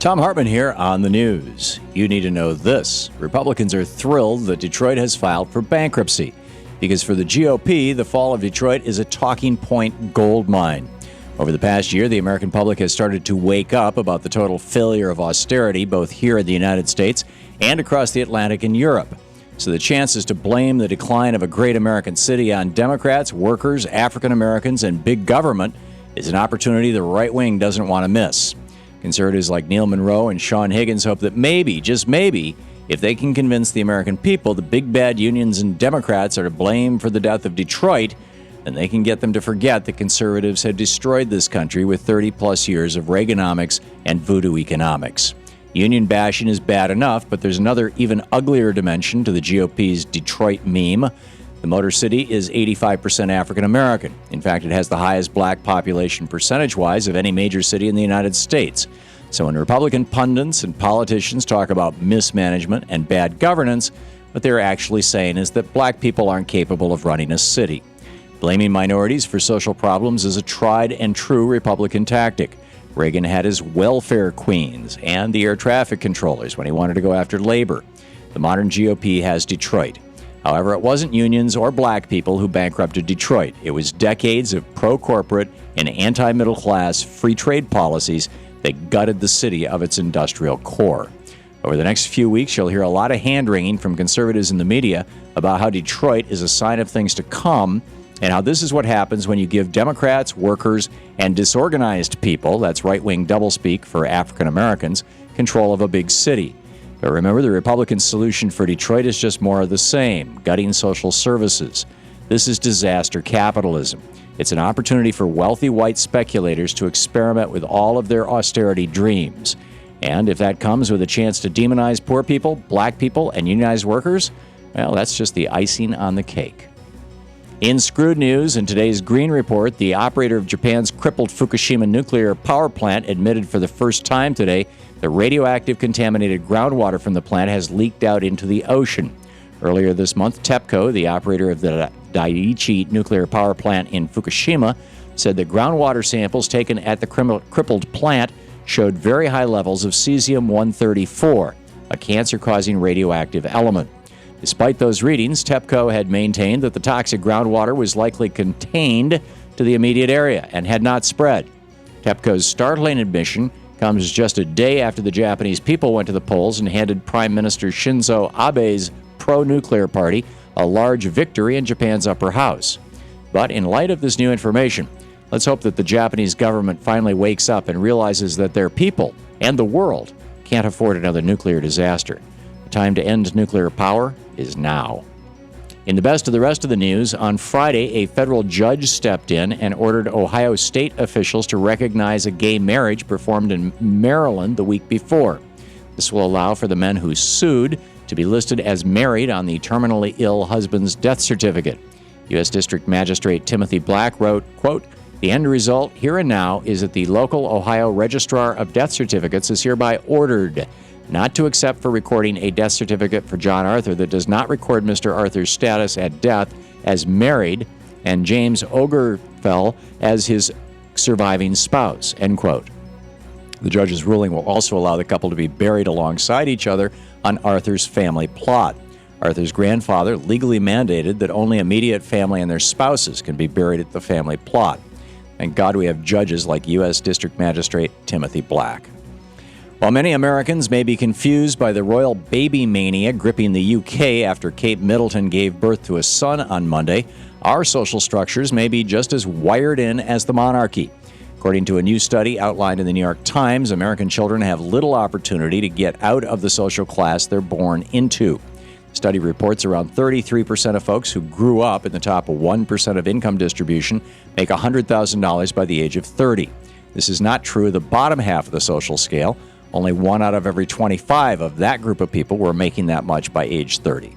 Thom Hartmann here on the news. You need to know this. Republicans are thrilled that Detroit has filed for bankruptcy because for the GOP, the fall of Detroit is a talking point gold mine. Over the past year, the American public has started to wake up about the total failure of austerity, both here in the United States and across the Atlantic in Europe. So the chances to blame the decline of a great American city on Democrats, workers, African Americans, and big government is an opportunity the right wing doesn't want to miss. Conservatives like Neil Monroe and Sean Higgins hope that maybe, just maybe, if they can convince the American people the big bad unions and Democrats are to blame for the death of Detroit, then they can get them to forget that conservatives had destroyed this country with 30-plus years of Reaganomics and voodoo economics. Union bashing is bad enough, but there's another even uglier dimension to the GOP's Detroit meme. The Motor City is 85% African American. In fact, it has the highest black population percentage-wise of any major city in the United States. So when Republican pundits and politicians talk about mismanagement and bad governance, what they're actually saying is that black people aren't capable of running a city. Blaming minorities for social problems is a tried and true Republican tactic. Reagan had his welfare queens and the air traffic controllers when he wanted to go after labor. The modern GOP has Detroit. However, it wasn't unions or black people who bankrupted Detroit. It was decades of pro-corporate and anti-middle-class free trade policies that gutted the city of its industrial core. Over the next few weeks, you'll hear a lot of hand-wringing from conservatives in the media about how Detroit is a sign of things to come and how this is what happens when you give Democrats, workers, and disorganized people, that's right-wing doublespeak for African Americans, control of a big city. But remember, the Republican solution for Detroit is just more of the same, gutting social services. This is disaster capitalism. It's an opportunity for wealthy white speculators to experiment with all of their austerity dreams. And if that comes with a chance to demonize poor people, black people, and unionized workers, well, that's just the icing on the cake. In Screwed News, in today's Green Report, the operator of Japan's crippled Fukushima nuclear power plant admitted for the first time today that radioactive contaminated groundwater from the plant has leaked out into the ocean. Earlier this month, TEPCO, the operator of the Daiichi nuclear power plant in Fukushima, said that groundwater samples taken at the crippled plant showed very high levels of cesium-134, a cancer-causing radioactive element. Despite those readings, TEPCO had maintained that the toxic groundwater was likely contained to the immediate area and had not spread. TEPCO's startling admission comes just a day after the Japanese people went to the polls and handed Prime Minister Shinzo Abe's pro-nuclear party a large victory in Japan's upper house. But in light of this new information, let's hope that the Japanese government finally wakes up and realizes that their people and the world can't afford another nuclear disaster. The time to end nuclear power is now. In the best of the rest of the news, on Friday, a federal judge stepped in and ordered Ohio state officials to recognize a gay marriage performed in Maryland the week before. This will allow for the men who sued to be listed as married on the terminally ill husband's death certificate. U.S. District Magistrate Timothy Black wrote, quote, "The end result here and now is that the local Ohio Registrar of Death Certificates is hereby ordered not to accept for recording a death certificate for John Arthur that does not record Mr. Arthur's status at death as married and James Ogerfell as his surviving spouse," end quote. The judge's ruling will also allow the couple to be buried alongside each other on Arthur's family plot. Arthur's grandfather legally mandated that only immediate family and their spouses can be buried at the family plot. Thank God we have judges like U.S. District Magistrate Timothy Black. While many Americans may be confused by the royal baby mania gripping the UK after Kate Middleton gave birth to a son on Monday, our social structures may be just as wired in as the monarchy. According to a new study outlined in the New York Times, American children have little opportunity to get out of the social class they're born into. The study reports around 33% of folks who grew up in the top 1% of income distribution make $100,000 by the age of 30. This is not true of the bottom half of the social scale. Only 1 out of every 25 of that group of people were making that much by age 30.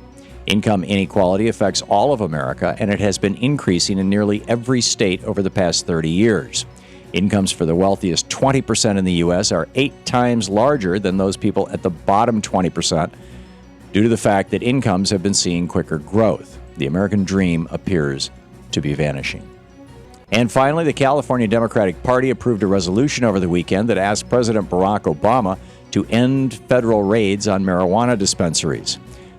Income inequality affects all of America, and it has been increasing in nearly every state over the past 30 years. Incomes for the wealthiest 20% in the U.S. are 8 times larger than those people at the bottom 20% due to the fact that incomes have been seeing quicker growth. The American dream appears to be vanishing. And finally, the California Democratic Party approved a resolution over the weekend that asked President Barack Obama to end federal raids on marijuana dispensaries.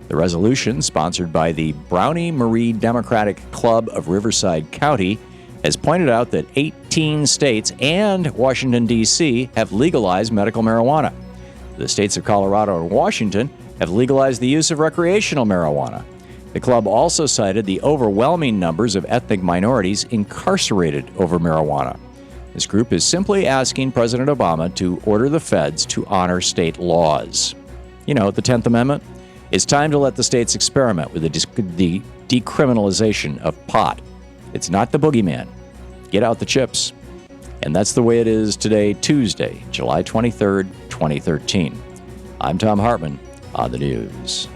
The resolution, sponsored by the Brownie Marie Democratic Club of Riverside County, has pointed out that 18 states and Washington, D.C. have legalized medical marijuana. The states of Colorado and Washington have legalized the use of recreational marijuana. The club also cited the overwhelming numbers of ethnic minorities incarcerated over marijuana. This group is simply asking President Obama to order the feds to honor state laws. You know, the 10th Amendment? It's time to let the states experiment with the decriminalization of pot. It's not the boogeyman. Get out the chips. And that's the way it is today, Tuesday, July 23rd, 2013. I'm Thom Hartmann on the news.